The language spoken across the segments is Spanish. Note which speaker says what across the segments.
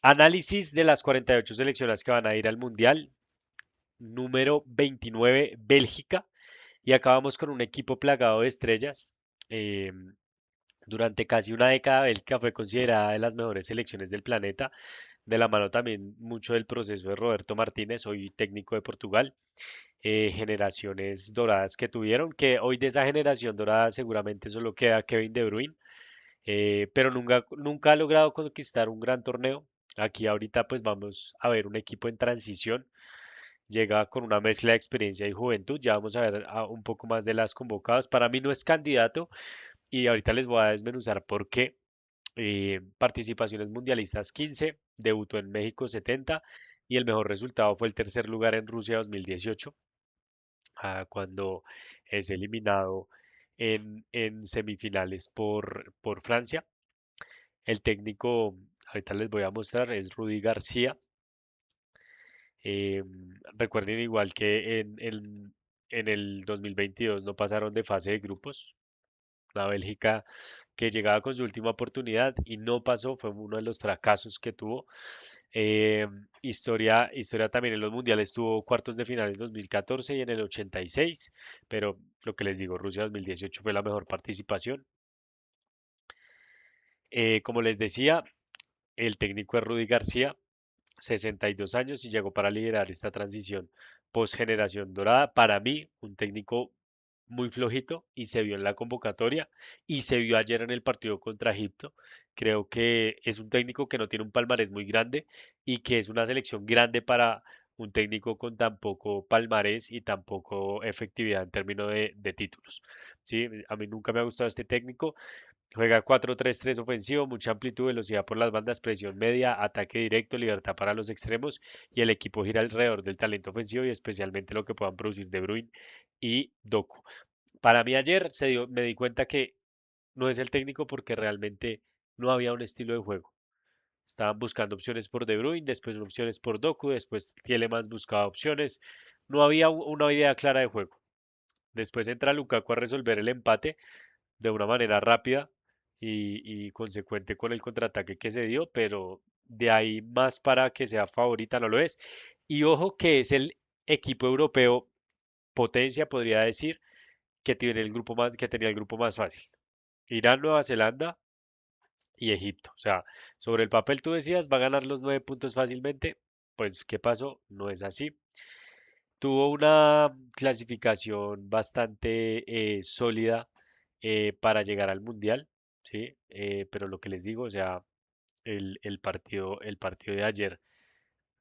Speaker 1: Análisis de las 48 selecciones que van a ir al Mundial. Número 29, Bélgica. Y acabamos con un equipo plagado de estrellas. Eh, Durante casi una década, Bélgica fue considerada de las mejores selecciones del planeta, de la mano también mucho del proceso de Roberto Martínez, hoy técnico de Portugal. Generaciones doradas que tuvieron, que hoy de esa generación dorada seguramente solo queda Kevin De Bruyne, pero nunca ha logrado conquistar un gran torneo. Aquí ahorita pues vamos a ver un equipo en transición, llega con una mezcla de experiencia y juventud. Ya vamos a ver un poco más de las convocadas. Para mí no es candidato y ahorita les voy a desmenuzar por qué. Participaciones mundialistas 15, debutó en México 70 y el mejor resultado fue el tercer lugar en Rusia 2018, cuando es eliminado en semifinales por Francia. El técnico, ahorita les voy a mostrar, es Rudy García. Eh, Recuerden igual que en el 2022 no pasaron de fase de grupos. La Bélgica que llegaba con su última oportunidad y no pasó, fue uno de los fracasos que tuvo. Eh, historia también en los mundiales, tuvo cuartos de final en 2014 y en el 86, pero lo que les digo, Rusia 2018 fue la mejor participación. Como les decía, el técnico es Rudy García, 62 años y llegó para liderar esta transición post-generación dorada. Para mí, un técnico muy flojito y se vio en la convocatoria y se vio ayer en el partido contra Egipto. Creo que es un técnico que no tiene un palmarés muy grande y que es una selección grande para un técnico con tan poco palmarés y tan poco efectividad en términos de títulos. Sí, a mí nunca me ha gustado este técnico. Juega 4-3-3 ofensivo, mucha amplitud, velocidad por las bandas, presión media, ataque directo, libertad para los extremos y el equipo gira alrededor del talento ofensivo y especialmente lo que puedan producir De Bruyne y Doku. Para mí ayer me di cuenta que no es el técnico porque realmente no había un estilo de juego. Estaban buscando opciones por De Bruyne, después opciones por Doku, después Tielemans buscaba opciones. No había una idea clara de juego. Después entra Lukaku a resolver el empate de una manera rápida y consecuente con el contraataque que se dio, pero de ahí más para que sea favorita no lo es. Y ojo que es el equipo europeo potencia, podría decir, que tiene que tenía el grupo más fácil. Irán, Nueva Zelanda y Egipto. O sea, sobre el papel tú decías, va a ganar los 9 puntos fácilmente. Pues, ¿qué pasó? No es así. Tuvo una clasificación bastante sólida para llegar al Mundial, ¿sí? Pero lo que les digo, o sea, el partido de ayer,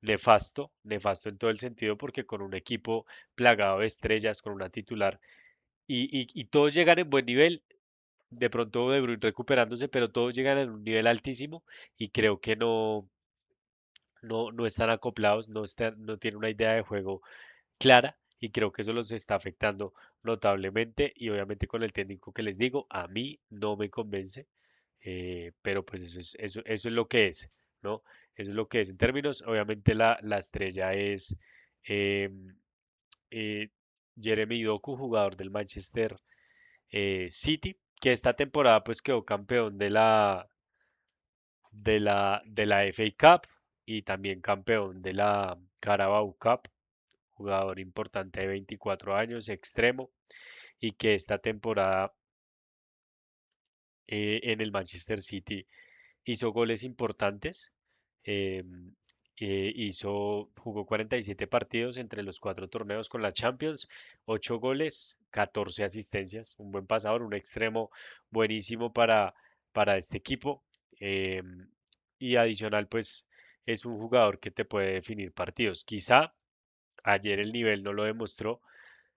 Speaker 1: nefasto, nefasto en todo el sentido, porque con un equipo plagado de estrellas, con una titular, y todos llegan en buen nivel, de pronto De Bruyne recuperándose, pero todos llegan en un nivel altísimo, y creo que no están acoplados, no tienen una idea de juego clara y creo que eso los está afectando notablemente y obviamente con el técnico que les digo, a mí no me convence, pero pues eso es lo que es, ¿no? Eso es lo que es. En términos, obviamente la estrella es eh, eh, Jeremy Doku, jugador del Manchester City, que esta temporada pues quedó campeón de la FA Cup y también campeón de la Carabao Cup, jugador importante de 24 años, extremo, y que esta temporada en el Manchester City hizo goles importantes. eh, Jugó 47 partidos entre los cuatro torneos con la Champions, 8 goles, 14 asistencias, un buen pasador, un extremo buenísimo para este equipo. eh, y adicional, pues es un jugador que te puede definir partidos. Quizá ayer el nivel no lo demostró,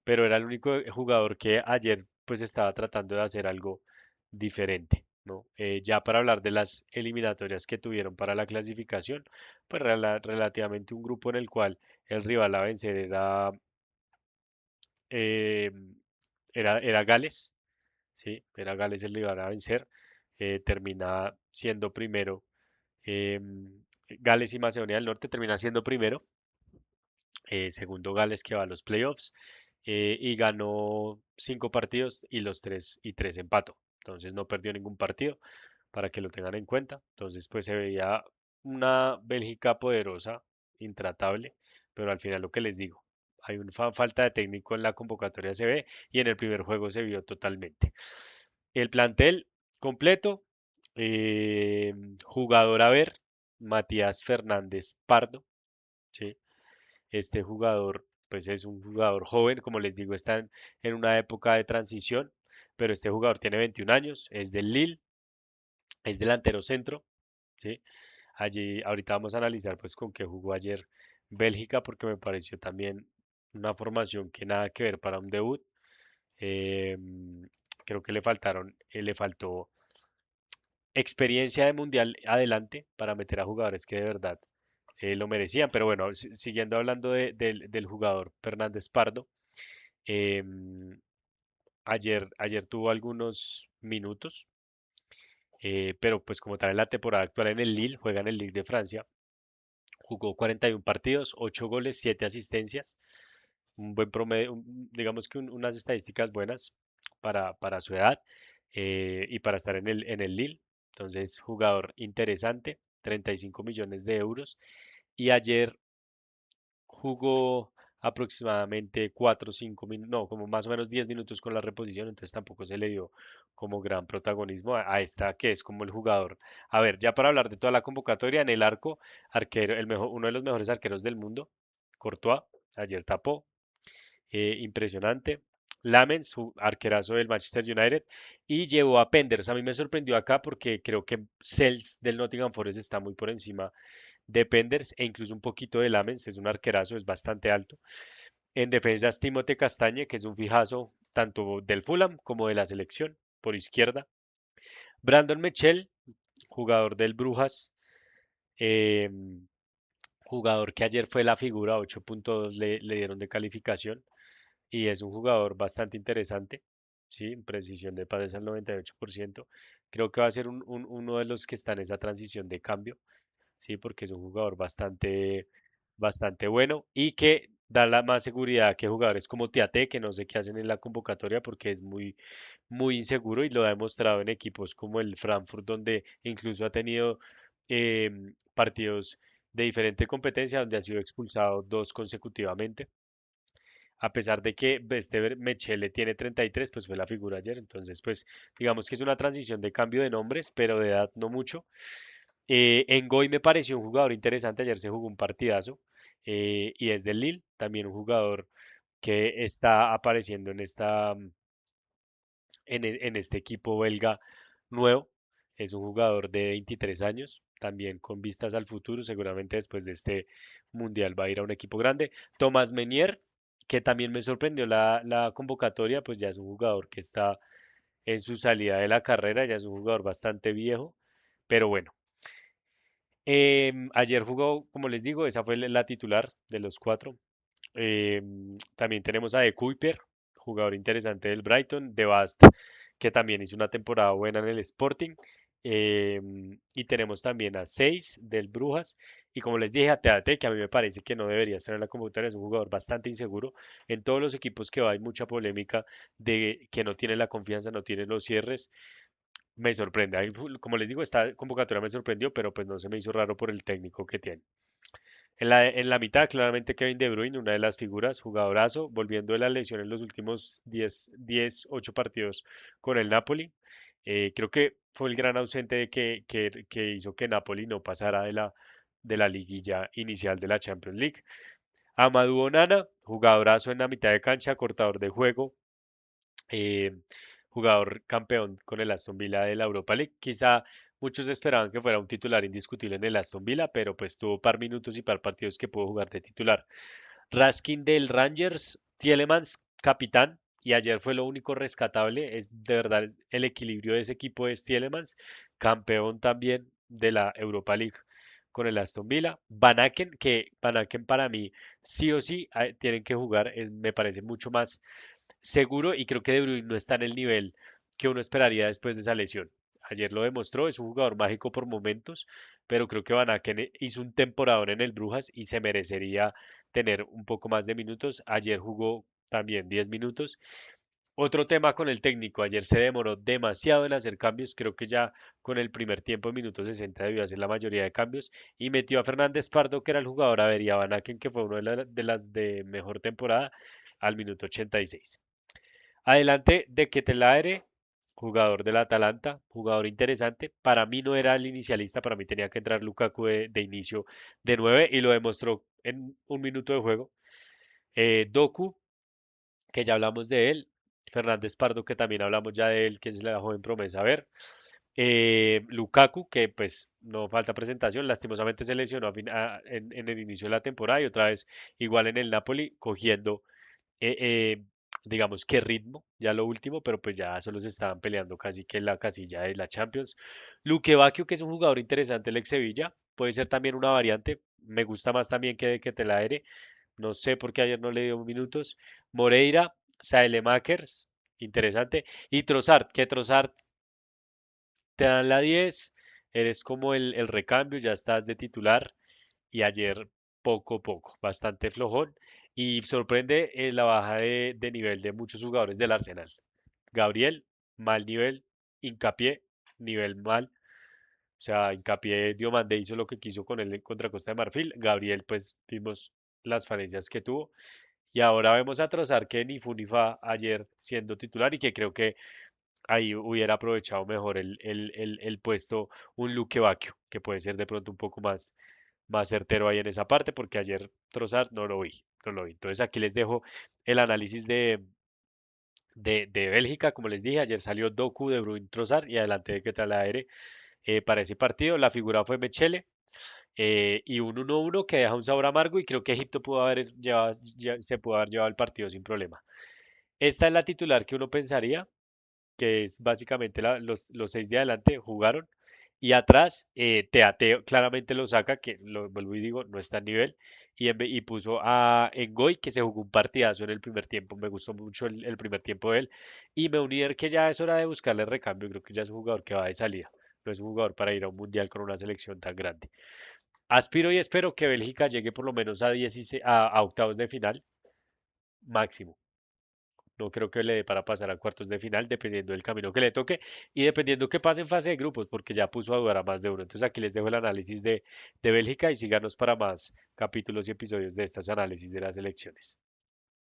Speaker 1: pero era el único jugador que ayer pues estaba tratando de hacer algo diferente, ¿no? Ya para hablar de las eliminatorias que tuvieron para la clasificación, pues relativamente un grupo en el cual el rival a vencer eh, era Gales, ¿sí? Era Gales el rival a vencer, termina siendo primero, Gales y Macedonia del Norte termina siendo primero, segundo Gales que va a los playoffs, y ganó 5 partidos y los tres empató. Entonces no perdió ningún partido para que lo tengan en cuenta. Entonces pues se veía una Bélgica poderosa, intratable, pero al final lo que les digo, hay una falta de técnico en la convocatoria se ve y en el primer juego se vio totalmente. El plantel completo, eh, jugador a ver, Matías Fernández Pardo, ¿sí? Este jugador, pues es un jugador joven, como les digo, está en una época de transición, pero este jugador tiene 21 años, es del Lille, es delantero centro, ¿sí? Allí, ahorita vamos a analizar pues con qué jugó ayer Bélgica, porque me pareció también una formación que nada que ver para un debut. Eh, Creo que le faltó experiencia de mundial adelante para meter a jugadores que de verdad lo merecían. Pero bueno, siguiendo hablando del jugador Fernández Pardo, em, ayer tuvo algunos minutos, pero pues como tal en la temporada actual en el Lille, juega en el Lille de Francia, jugó 41 partidos, 8 goles, 7 asistencias, un buen promedio, digamos que unas estadísticas buenas para su edad y para estar en el Lille. Entonces, jugador interesante, 35 millones de euros. Y ayer jugó aproximadamente 4 o 5 minutos, no, como más o menos 10 minutos con la reposición, entonces tampoco se le dio como gran protagonismo a esta que es como el jugador. A ver, ya para hablar de toda la convocatoria, en el arco, arquero, uno de los mejores arqueros del mundo, Courtois, ayer tapó, impresionante. Lamens, su arquerazo del Manchester United, y llevó a Penders. A mí me sorprendió acá porque creo que Sels del Nottingham Forest está muy por encima de Penders e incluso un poquito de Lamens, es un arquerazo, es bastante alto. En defensa es Timote Castañe, que es un fijazo tanto del Fulham como de la selección, por izquierda. Brandon Michel, jugador del Brujas, eh, jugador que ayer fue la figura, 8.2 le dieron de calificación y es un jugador bastante interesante, ¿sí? Precisión de pases al 98%. Creo que va a ser uno de los que está en esa transición de cambio, ¿sí? Porque es un jugador bastante bueno y que da la más seguridad que jugadores como Tiate, que no sé qué hacen en la convocatoria porque es muy inseguro y lo ha demostrado en equipos como el Frankfurt, donde incluso ha tenido partidos de diferente competencia, donde ha sido expulsado dos consecutivamente. A pesar de que Mechele tiene 33, pues fue la figura ayer. Entonces, pues digamos que es una transición de cambio de nombres, pero de edad no mucho. Ngoy me pareció un jugador interesante, ayer se jugó un partidazo y es del Lille, también un jugador que está apareciendo en este equipo belga nuevo. Es un jugador de 23 años, también con vistas al futuro, seguramente después de este mundial va a ir a un equipo grande. Thomas Meunier, que también me sorprendió la convocatoria, pues ya es un jugador que está en su salida de la carrera, ya es un jugador bastante viejo, pero bueno. Ayer jugó, como les digo, esa fue la titular de los cuatro. También tenemos a De Kuyper, jugador interesante del Brighton, De Bast, que también hizo una temporada buena en el Sporting. Y tenemos también a Seis del Brujas. Y como les dije, a Teate, que a mí me parece que no debería estar en la convocatoria, es un jugador bastante inseguro. En todos los equipos que va hay mucha polémica de que no tiene la confianza, no tiene los cierres. Me sorprende. Como les digo, esta convocatoria me sorprendió, pero pues no se me hizo raro por el técnico que tiene. En la mitad, claramente Kevin De Bruyne, una de las figuras, jugadorazo, volviendo de la lesión en los últimos 8 partidos con el Napoli. Creo que fue el gran ausente que hizo que Napoli no pasara de la liguilla inicial de la Champions League. Amadou Onana, jugadorazo en la mitad de cancha, cortador de juego, eh, jugador campeón con el Aston Villa de la Europa League. Quizá muchos esperaban que fuera un titular indiscutible en el Aston Villa, pero pues tuvo par minutos y par partidos que pudo jugar de titular. Raskin del Rangers, Tielemans, capitán, y ayer fue lo único rescatable, es de verdad el equilibrio de ese equipo es Tielemans, campeón también de la Europa League con el Aston Villa. Van Aken, que Van Aken para mí sí o sí tienen que jugar, me parece mucho más seguro y creo que De Bruyne no está en el nivel que uno esperaría después de esa lesión. Ayer lo demostró, es un jugador mágico por momentos, pero creo que Van Aken hizo un temporadón en el Brujas y se merecería tener un poco más de minutos. Ayer jugó también 10 minutos. Otro tema con el técnico, ayer se demoró demasiado en hacer cambios, creo que ya con el primer tiempo en minuto 60 debió hacer la mayoría de cambios y metió a Fernández Pardo, que era el jugador, a ver, y a Van Aken, que fue uno de las de mejor temporada, al minuto 86. Adelante de Ketelaere, jugador del Atalanta, jugador interesante. Para mí no era el inicialista, para mí tenía que entrar Lukaku de inicio de 9 y lo demostró en un minuto de juego. Doku, que ya hablamos de él. Fernández Pardo, que también hablamos ya de él, que es la joven promesa. A ver, Lukaku, que pues no falta presentación, lastimosamente se lesionó en el inicio de la temporada y otra vez igual en el Napoli, cogiendo eh, eh, digamos que ritmo, ya lo último, pero pues ya solo se estaban peleando casi que la casilla de la Champions. Luque Bacchio, que es un jugador interesante, el ex Sevilla, puede ser también una variante, me gusta más también que Telaere, no sé por qué ayer no le dio minutos. Moreira, Saelemakers, interesante, y Trossard, que Trossard te dan la 10, eres como el recambio, ya estás de titular, y ayer poco, bastante flojón. Y sorprende la baja de nivel de muchos jugadores del Arsenal. Gabriel, mal nivel. Hincapié, nivel mal. O sea, Hincapié Diomande hizo lo que quiso con él en contra Costa de Marfil. Gabriel, pues vimos las falencias que tuvo. Y ahora vemos a Trossard que ni fu ni fa ayer siendo titular y que creo que ahí hubiera aprovechado mejor el puesto un Luque Bacchio, que puede ser de pronto un poco más certero ahí en esa parte, porque ayer Trossard no lo vi, no lo vi. Entonces aquí les dejo el análisis de Bélgica, como les dije, ayer salió Doku de Bruin Trossard y adelante de Ketelaere para ese partido. La figura fue Mechele y un 1-1 que deja un sabor amargo y creo que Egipto se pudo haber llevado el partido sin problema. Esta es la titular que uno pensaría, que es básicamente los seis de adelante jugaron. Y atrás, Teateo claramente lo saca, que lo vuelvo y digo, no está a nivel. Y puso a Engoy, que se jugó un partidazo en el primer tiempo. Me gustó mucho el primer tiempo de él. Y Meunier, que ya es hora de buscarle recambio. Creo que ya es un jugador que va de salida. No es un jugador para ir a un mundial con una selección tan grande. Aspiro y espero que Bélgica llegue por lo menos a 16, a octavos de final máximo. No creo que le dé para pasar a cuartos de final, dependiendo del camino que le toque y dependiendo que pase en fase de grupos, porque ya puso a dudar a más de uno. Entonces aquí les dejo el análisis de Bélgica y síganos para más capítulos y episodios de estos análisis de las elecciones.